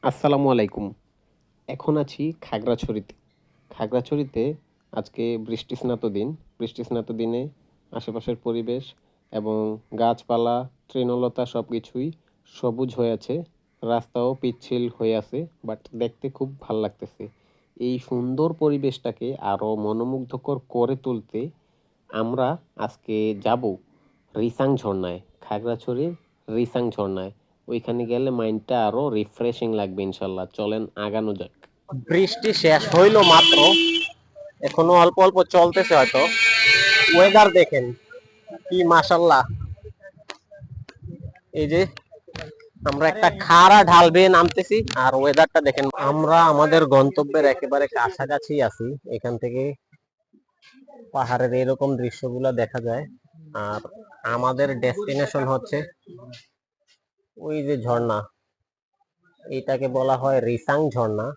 আসসালামু আলাইকুম। এখন আছি খাগড়াছড়িতে। খাগড়াছড়িতে আজকে বৃষ্টিস্নাত দিন। বৃষ্টিস্নাত দিনে আশেপাশের পরিবেশ এবং গাছপালা, তৃণলতা সবকিছুই সবুজ হয়ে আছে। রাস্তাও পিচ্ছিল হয়ে আছে, বাট দেখতে খুব ভাল লাগতেছে। এই সুন্দর পরিবেশটাকে আরো মনোমুগ্ধকর করে তুলতে আমরা আজকে যাব রিসাং ঝর্ণায়, খাগড়াছড়ির রিসাং ঝর্ণায়। ওইখানে গেলে মাইন্ডটা আরো রিফ্রেশিং লাগবে ইনশাল্লাহ। চলেন আগানো যাক। বৃষ্টি শেষ হইলো মাত্র, এখনো অল্প অল্প চলতেছে হয়তো। ওয়েদার দেখেন কি মাশাল্লাহ। এই যে আমরা একটা খাড়া ঢাল বেয়ে নামতেছি, আর ওয়েদারটা দেখেন। আমরা আমাদের গন্তব্যের একেবারে কাছাকাছি আছি। এখান থেকে পাহাড়ের এরকম দৃশ্যগুলো দেখা যায়। আর আমাদের ডেস্টিনেশন হচ্ছে ওই যে ঝর্ণা, এটাকে বলা হয় রিসাং ঝর্ণা।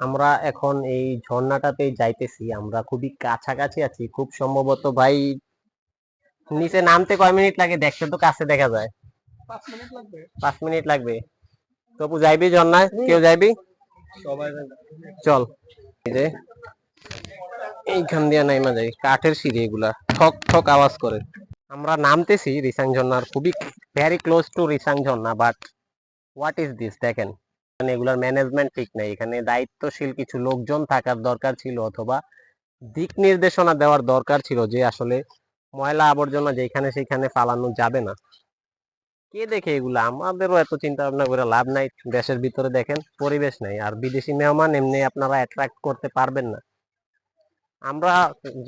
আমরা এখন এই ঝর্ণাটাতে যাইতেছি, আমরা খুবই কাছাকাছি আছি। খুব সম্ভবত ভাই নিচে নামতে কয় মিনিট লাগে? দেখতে তো কাছে দেখা যায়। 5 মিনিট লাগবে। তবু যাইবি ঝর্ণায়? কেউ যাইবি? চল। এই যে এইখান দিয়ে নাইমা যাই, কাঠের সিঁড়ি, এগুলা ঠক ঠক আওয়াজ করে। আমরা নামতেছি রিসাং ঝর্ণার খুবই very close two Risang Jharna, but what is this দেখেন। এগুলার ম্যানেজমেন্ট ঠিক নাই। এখানে দায়িত্বশীল কিছু লোকজন থাকার দরকার ছিল, অথবা দিক নির্দেশনা দেওয়ার দরকার ছিল যে আসলে ময়লা আবর্জনা যেখানে সেখানে ফালানো যাবে না। কে দেখে এগুলা? আমাদেরও এত চিন্তা ভাবনা করে লাভ নাই। দেশের ভিতরে দেখেন পরিবেশ নাই, আর বিদেশি মেহমান এমনি আপনারা অ্যাট্রাক্ট করতে পারবেন না। আমরা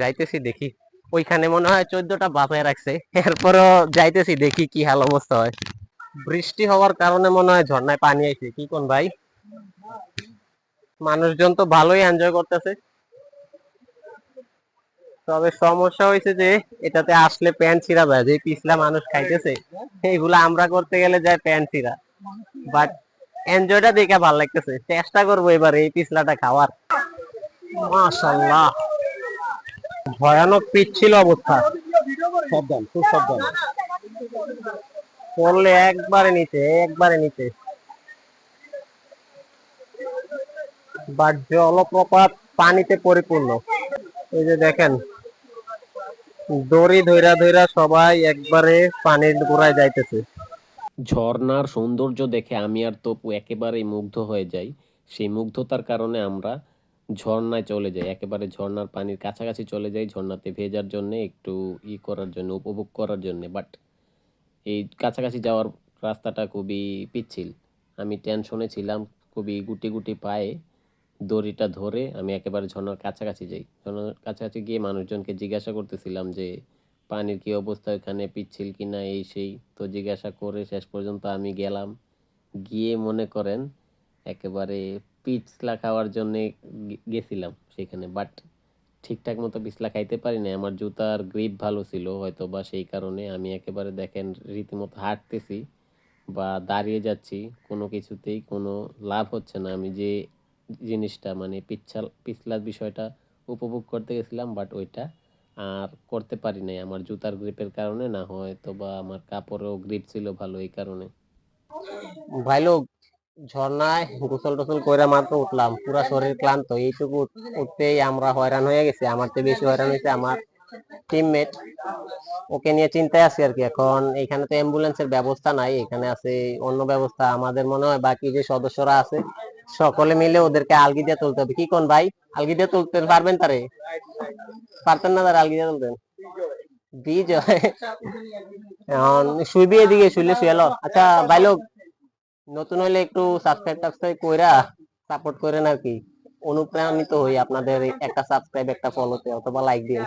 যাইতেছি, দেখি ওইখানে মনে হয় 14টা বাঁচায় রাখছে, এরপরও যাইতেছি দেখি কি হাল অবস্থা হয়। বৃষ্টি হওয়ার কারণে মনে হয় ঝর্ণায় পানি আইছে, কি কোন ভাই? মানুষজন তো ভালোই এনজয় করতেছে। তবে সমস্যা হয়েছে যে এটাতে আসলে প্যান্ট ছিঁড়া যায়, যে পিছলা মানুষ খাইতেছে এইগুলা আমরা করতে গেলে যায় প্যান্ট ছিঁড়া। বাট এনজয়টা দেখে ভালো লাগতেছে। চেষ্টা করবো এবার এই পিছলাটা খাওয়ার। মাশাআল্লাহ, ভয়ানক পিচ্ছিল অবস্থা। সাবধান, খুব সাবধান। পড়লে একবারে নিচে, একবারে নিচে। বাট জলপ্রপাত পানিতে পরিপূর্ণ। এই যে দেখেন, দড়ি ধইরা ধইরা সবাই একবারে পানির গোড়ায় যাইতেছে। ঝর্ণার সৌন্দর্য দেখে আমি আর তপু একেবারেই মুগ্ধ হয়ে যাই। সেই মুগ্ধতার কারণে আমরা ঝর্ণায় চলে যাই, একেবারে ঝর্ণার পানির কাছাকাছি চলে যাই, ঝর্ণাতে ভেজার জন্য, একটু করার জন্য, উপভোগ করার জন্য। বাট এই কাছাকাছি যাওয়ার রাস্তাটা খুবই পিচ্ছিল। আমি টেনশনে ছিলাম, খুবই গুটি গুটি পায়ে দড়িটা ধরে আমি একেবারে ঝর্ণার কাছাকাছি যাই। ঝর্ণার কাছাকাছি গিয়ে মানুষজনকে জিজ্ঞাসা করতেছিলাম যে পানির কি অবস্থা, ওখানে পিচ্ছিল কিনা, এই সেই। তো জিজ্ঞাসা করে শেষ পর্যন্ত আমি গেলাম। গিয়ে মনে করেন একেবারে পিছলা খাওয়ার জন্য গেছিলাম সেখানে। বাট ঠিকঠাক মতো পিছলা খাইতে পারি না। আমার জুতার গ্রিপ ভালো ছিল হয়তো, বা সেই কারণে আমি একেবারে দেখেন রীতিমতো হাঁটতেছি বা দাঁড়িয়ে যাচ্ছি, কোনো কিছুতেই কোনো লাভ হচ্ছে না। আমি যে জিনিসটা মানে পিছলার বিষয়টা উপভোগ করতে গেছিলাম, বাট ওইটা আর করতে পারি নাই আমার জুতার গ্রিপের কারণে। না হয়তো বা আমার কাপড়েও গ্রিপ ছিল ভালো, এই কারণে। ভাই লোক, ঝর্ণায় গোসল টোসল কইরা মাত্র উঠলাম, পুরা শরীর ক্লান্ত। এইটুকু উঠতেই আমরা হয়রান হয়ে গেছি। আমার চেয়ে বেশি হয়রান হয়েছে আমার টিমমেট, ওকে নিয়ে চিন্তায় আছি আর কি। এখন এখানে তো অ্যাম্বুলেন্সের ব্যবস্থা নাই, এখানে আছে অন্য ব্যবস্থা। আমাদের মনে হয় বাকি যে সদস্যরা আছে সকলে মিলে ওদেরকে আলগি দিয়ে তুলতে হবে। কি কোন ভাই? আলগি দিয়ে তুলতে পারবেন? তারে পারতেন না? তারা আলগি দিয়ে তুলতেন? বিজয় এখন শুইবি, এদিকে শুইলে শুয়েল। আচ্ছা ভাই লোক, নতুন হইলে একটু সাবস্ক্রাইব টাবস্ক্রাইব কইরা সাপোর্ট করেন আর কি। অনুপ্রাণিত হই আপনাদের একটা সাবস্ক্রাইব একটা ফলোতে, অথবা লাইক দিন।